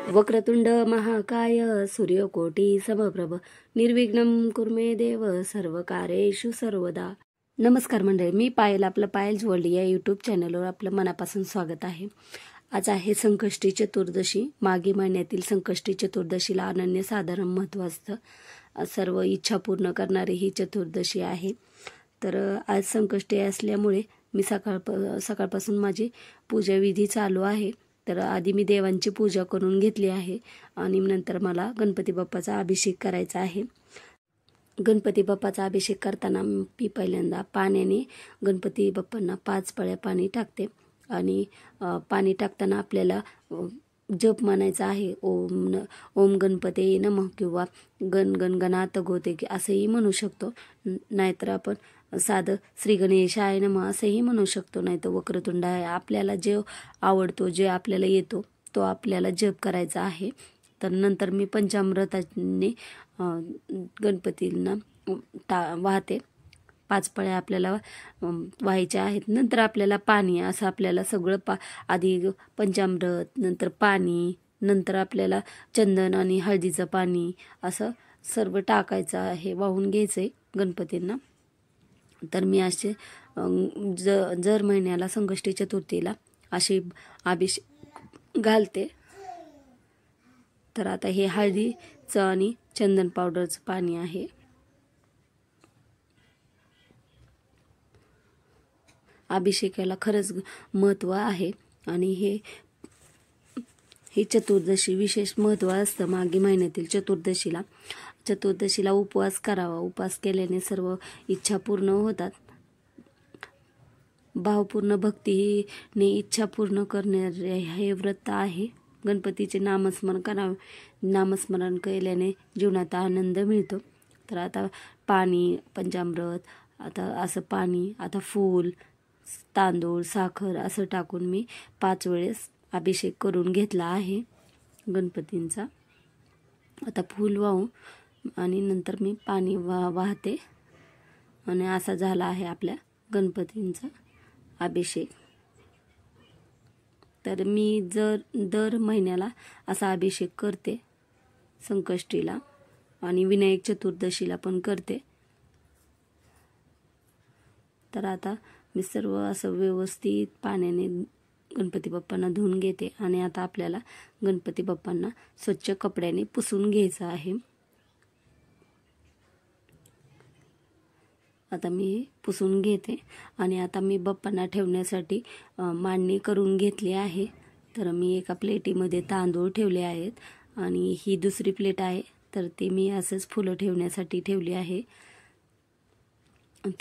वक्रतुंड महाकाय सूर्यकोटी समप्रभ निर्विघ्नं कुर्मे देव सर्व कार्येषु सर्वदा। नमस्कार मंडळी, मी पायल, आपलं पायल ज्वेलरी या यूट्यूब चॅनलवर आपलं मनापासून स्वागत आहे। आज आहे संकष्टी चतुर्दशी। माघी महिन्यातील संकष्टी चतुर्दशीला अनन्यसाधारण महत्त्व असतं। सर्व इच्छा पूर्ण करणारी ही चतुर्दशी आहे। तर आज संकष्टी असल्यामुळे मी सकाळपासून माझी पूजाविधी चालू आहे। तर आधी मी देवांची पूजा करून घेतली आहे आणि नंतर मला गणपती बाप्पाचा अभिषेक करायचा आहे। गणपती बाप्पाचा अभिषेक करताना मी पहिल्यांदा पाण्याने गणपती बाप्पांना 5 पळ्या पाणी टाकते आणि पाणी टाकताना आपल्याला जप म्हणायचा आहे। ओम गणपते नमः किंवा गण गण गणात गोते असंही म्हणू शकतो। नाहीतर आपण साधं श्री गणेशाय नमः असंही म्हणू शकतो, नाहीतर वक्रतुंड आहे। आपल्याला जे आवडतो, जे आपल्याला येतो तो आपल्याला जप करायचा आहे। तर नंतर मी पंचामृताने गणपतींना वाहते। 5 पळ्या आपल्याला व्हायच्या आहेत। नंतर आपल्याला पाणी, असं आपल्याला सगळं आधी पंचामृत, नंतर पाणी, नंतर आपल्याला चंदन आणि हळदीचं पाणी असं सर्व टाकायचं आहे, वाहून घ्यायचं आहे गणपतींना। तर मी असे जर महिन्याला संकष्टी चतुर्थीला अशी अभिषेक घालते। तर आता हे हळदीचं आणि चंदन पावडरचं पाणी आहे। अभिषेकाला खरंच महत्त्व आहे आणि ही चतुर्दशी विशेष महत्त्व असतं। माघी महिन्यातील चतुर्दशीला उपवास करावा। उपवास केल्याने सर्व इच्छा पूर्ण होतात। भावपूर्ण भक्तीने इच्छा पूर्ण करणारे हे व्रत आहे। गणपतीचे नामस्मरण करावे। नामस्मरण केल्याने जीवनात आनंद मिळतो। तर आता पाणी, पंचामृत, आता असं पाणी, आता फूल, तांदूळ, साखर असं टाकून मी 5 वेळेस अभिषेक करून घेतला आहे गणपतींचा। आता फूल वाहू आणि नंतर मी पाणी वाहते आणि असा झाला आहे आपल्या गणपतींचा अभिषेक। तर मी दर महिन्याला असा अभिषेक करते, संकष्टीला आणि विनायक चतुर्दशीला पण करते। तर आता मी सर्व असं व्यवस्थित पाण्याने गणपती बाप्पांना धुवून घेते आणि आता आपल्याला गणपती बाप्पांना स्वच्छ कपड्याने पुसून घ्यायचं आहे। आता मी पुसून घेते आणि आता मी बाप्पांना ठेवण्यासाठी मांडणी करून घेतली आहे। तर मी एका प्लेटीमध्ये तांदूळ ठेवले आहेत आणि ही दुसरी प्लेट आहे, तर ती मी असंच फुलं ठेवण्यासाठी ठेवली आहे।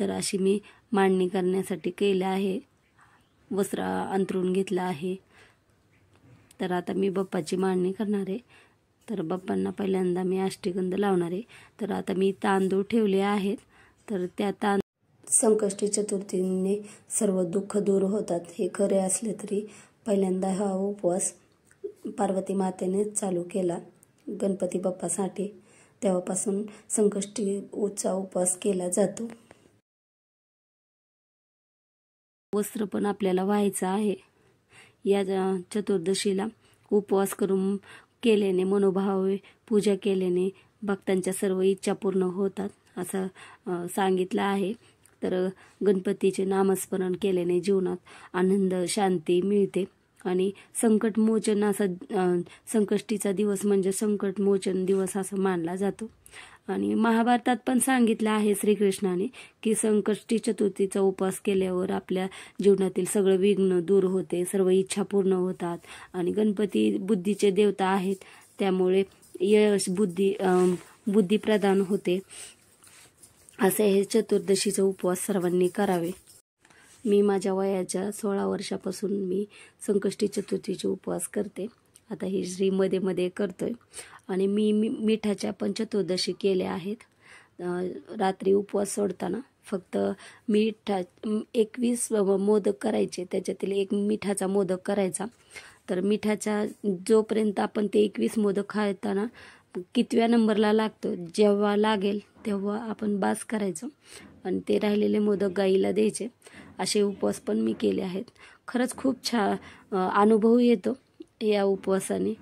तर अशी मी मांडणी करण्यासाठी केलं आहे। वस्त्र अंथरून घेतलं आहे। तर आता मी बाप्पाची मांडणी करणार आहे। तर बाप्पांना पहिल्यांदा मी अष्टगंध लावणार आहे। तर आता मी तांदूळ ठेवले आहेत। तर त्या संकष्टी चतुर्थीने सर्व दुःख दूर होतात हे खरे असले तरी पहिल्यांदा हा उपवास पार्वती मातेने चालू केला गणपती बाप्पासाठी। तेव्हापासून संकष्टीचा उपवास केला जातो। वस्त्र पण आपल्याला व्हायचं आहे। या चतुर्दशीला उपवास करून केल्याने, मनोभावे पूजा केल्याने भक्तांच्या सर्व इच्छा पूर्ण होतात असं सांगितलं आहे। तर गणपतीचे नामस्मरण केल्याने जीवनात आनंद, शांती मिळते आणि संकटमोचन असा संकष्टीचा दिवस म्हणजे संकटमोचन दिवस असं मानला जातो। आणि महाभारतात पण सांगितलं आहे श्रीकृष्णाने की संकष्टी चतुर्थीचा उपवास केल्यावर आपल्या जीवनातील सगळं विघ्न दूर होते, सर्व इच्छा पूर्ण होतात आणि गणपती बुद्धीचे देवता आहेत, त्यामुळे यश, बुद्धी प्रदान होते। असे हे चतुर्दशीचा उपवास सर्वांनी करावे। मी माझ्या वयाच्या 16 वर्षापासून मी संकष्टी चतुर्थीचे उपवास करते। आता ही मध्ये करतोय आणि मी मिठाच्या पण चतुर्दशी केल्या आहेत। रात्री उपवास सोडताना फक्त 21 मोदक करायचे, त्याच्यातील एक मिठाचा मोदक करायचा। तर मिठाच्या जोपर्यंत आपण ते 21 मोदक खाताना कितव्या नंबरला लागतो, जेव्हा लागेल तेव्हा आपण बास करायचं आणि ते राहिलेले मोदक गाईला द्यायचे। असे उपवास पण मी केले आहेत। खरंच खूप छान अनुभव येतो या उपवासाने।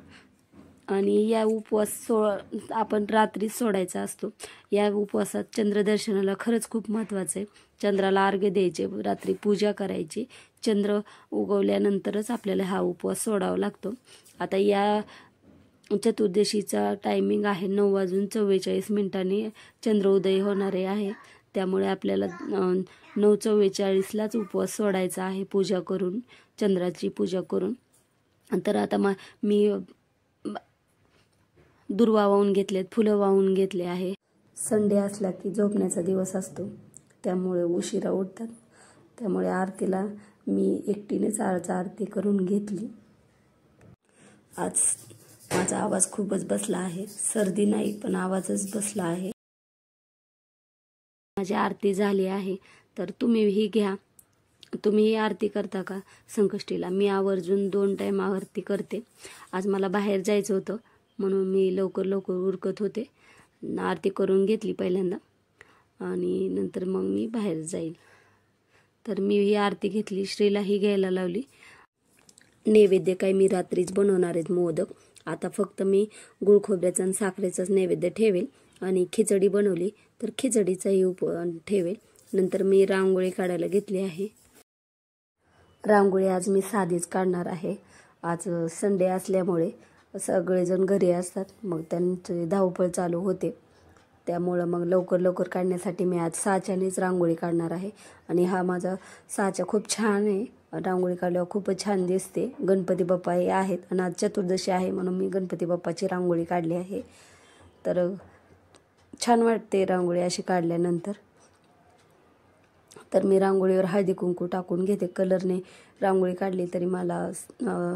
आणि या उपवास आपण रात्रीच सोडायचा असतो। या उपवासात चंद्रदर्शनाला खरंच खूप महत्त्वाचं आहे। चंद्राला अर्घ्य द्यायचे, रात्री पूजा करायची, चंद्र उगवल्यानंतरच आपल्याला हा उपवास सोडावा लागतो। आता या चतुर्दशीचा टायमिंग आहे 9:44 चंद्रोदय होणारे आहे, त्यामुळे आपल्याला 9:44लाच उपवास सोडायचा आहे पूजा करून, चंद्राची पूजा करून। तर आता मी दुर्वा वाहून घेतलेत, फुलं वाहून घेतले आहे। संडे असला की झोपण्याचा दिवस असतो, त्यामुळे उशिरा उठतात, त्यामुळे आरतीला मी एकटीनेच आरती करून घेतली। आज माझा आवाज खूपच बसला आहे, सर्दी नाही पण आवाजच बसला आहे। माझी आरती झाली आहे, तर तुम्हीही घ्या। तुम्ही आरती करता का संकष्टीला? मी आवर्जून 2 टाइम आरती करते। आज मला बाहेर जायचं होतं म्हणून मी लवकर उरकत होते, आरती करून घेतली पहिल्यांदा आणि नंतर मग मी बाहेर जाईल। तर मी ही आरती घेतली, श्रीलाही घ्यायला लावली। नैवेद्य काय मी रात्रीच बनवणार आहेत मोदक। आता फक्त मी गुळ खोबऱ्याचा आणि साखरेचाच नैवेद्य ठेवेल आणि खिचडी बनवली तर खिचडीचाही ठेवेल। नंतर मी रांगोळी काढायला घेतली आहे। रांगोळी आज मी साधीच काढणार आहे। आज संडे असल्यामुळे सगळेजण घरी असतात, मग त्यांची धावपळ चालू होते, त्यामुळे मग लवकर काढण्यासाठी मी आज साच्यानेच रांगोळी काढणार आहे। आणि हा माझा साचा खूप छान आहे, रांगोळी काढल्यावर खूपच छान दिसते। गणपती बाप्पा हे आहेत आणि आज चतुर्दशी आहे म्हणून मी गणपती बाप्पाची रांगोळी काढली आहे। तर छान वाटते रांगोळी अशी काढल्यानंतर। तर मी रांगोळीवर हळदी कुंकू टाकून घेते। कलरने रांगोळी काढली तरी मला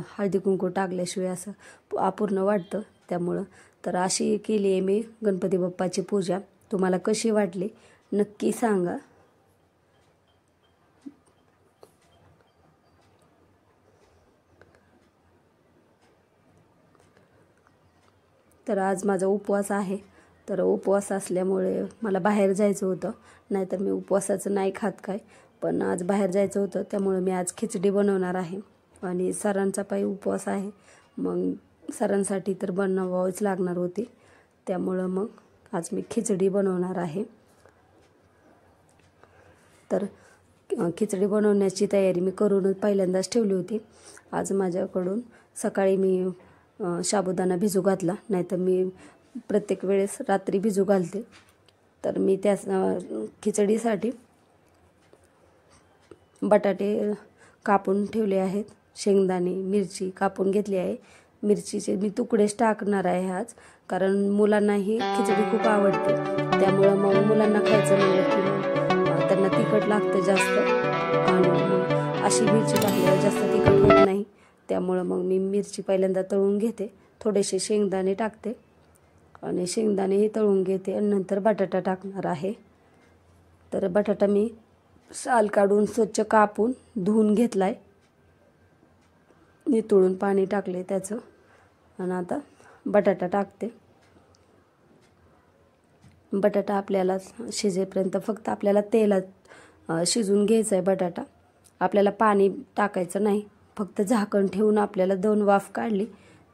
हळदी कुंकू टाकल्याशिवाय असं अपूर्ण वाटतं, त्यामुळं तर अशी केली आहे मी गणपती बाप्पाची पूजा। तुम्हाला कशी वाटली नक्की सांगा। तर आज माझा उपवास आहे, तर उपवास असल्यामुळे मला बाहेर जायचं होतं, नाहीतर मी उपवासाचं नाही खात काय, पण आज बाहेर जायचं होतं त्यामुळे मी आज खिचडी बनवणार आहे। आणि सरांचा पायी उपवास आहे, मग सरांसाठी तर बनवावंच लागणार होती, त्यामुळं मग आज मी खिचडी बनवणार आहे। तर खिचडी बनवण्याची तयारी मी करूनच पहिल्यांदाच ठेवली होती। आज माझ्याकडून सकाळी मी साबुदाणा भिजू घातला, नाहीतर मी प्रत्येक वेळेस रात्री भिजू घालते। तर मी त्या खिचडीसाठी बटाटे कापून ठेवले आहेत, शेंगदाणे मिरची कापून घेतली आहे। मिरचीचे मी तुकडेच टाकणार आहे आज, कारण मुलांना ही खिचडी खूप आवडते, त्यामुळे मग मुलांना खायचं म्हणलं की त्यांना तिखट लागतं जास्त, आणि अशी मिरची टाकल्यावर जास्त तिखट होत नाही, त्यामुळे मग मी मिरची पहिल्यांदा तळून घेते, थोडेसे शेंगदाणे टाकते आणि शेंगदाणेही तळून घेते आणि नंतर बटाटा टाकणार आहे। तर बटाटा मी साल काढून स्वच्छ कापून धुवून घेतलाय, नितळून पाणी टाकले त्याचं, आणि आता बटाटा टाकते। बटाटा आपल्याला शिजेपर्यंत फक्त आपल्याला तेलात शिजून घ्यायचा आहे बटाटा, आपल्याला पाणी टाकायचं नाही, फक्त झाकण ठेवून आपल्याला 2 वाफ काढली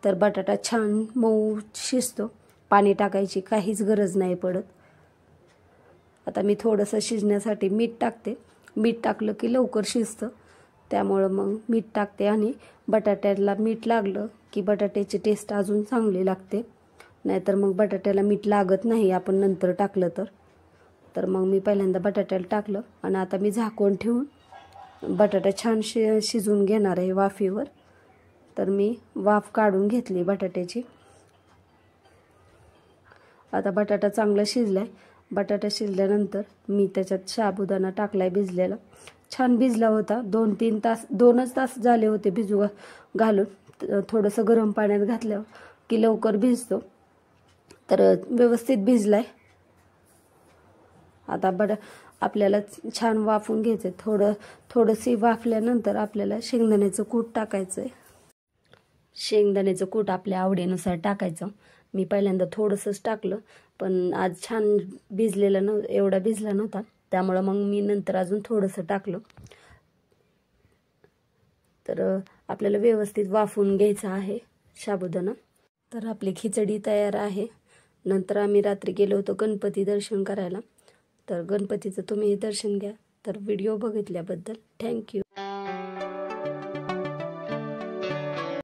तर बटाटा छान मऊ शिजतो, पाणी टाकायची काहीच गरज नाही पडत। आता मी थोडंसं शिजण्यासाठी मीठ टाकते, मीठ टाकलं की लवकर शिजतं, त्यामुळं मग मीठ टाकते। आणि बटाट्याला मीठ लागलं की बटाट्याची टेस्ट अजून चांगली लागते, नाहीतर मग बटाट्याला मीठ लागत नाही आपण नंतर टाकलं तर मग मी पहिल्यांदा बटाट्याला टाकलं आणि आता मी झाकून ठेवून बटाटा छान शिजून घेणार आहे वाफेवर। तर मी वाफ काढून घेतली बटाट्याची। आता बटाटा चांगला शिजलाय, बटाटा शिजल्यानंतर मी त्याच्यात साबुदाणा टाकलाय भिजलेला, छान भिजला होता, 2-3 तास 2च तास झाले होते भिजू घालून। थोडंसं गरम पाण्यात घातलं की लवकर भिजतो, तर व्यवस्थित भिजलाय। आता आपल्याला छान वाफून घ्यायचं, थोडंसं वाफल्यानंतर आपल्याला शेंगदाण्याचं कूट टाकायचं आहे। शेंगदाण्याचं कूट आपल्या आवडीनुसार टाकायचं, मी पहिल्यांदा थोडंसंच टाकलं, पण आज छान भिजलेलं एवढा भिजला नव्हता, त्यामुळं मग मी नंतर अजून थोडंसं टाकलं। तर आपल्याला व्यवस्थित वाफून घ्यायचं आहे साबुदाणा। तर आपली खिचडी तयार आहे. नंतर आम्ही रात्री गेलो होतो गणपती दर्शन करायला. तर गणपतीचं तुम्ही दर्शन घ्या. तर व्हिडिओ बघितल्याबद्दल थँक्यू.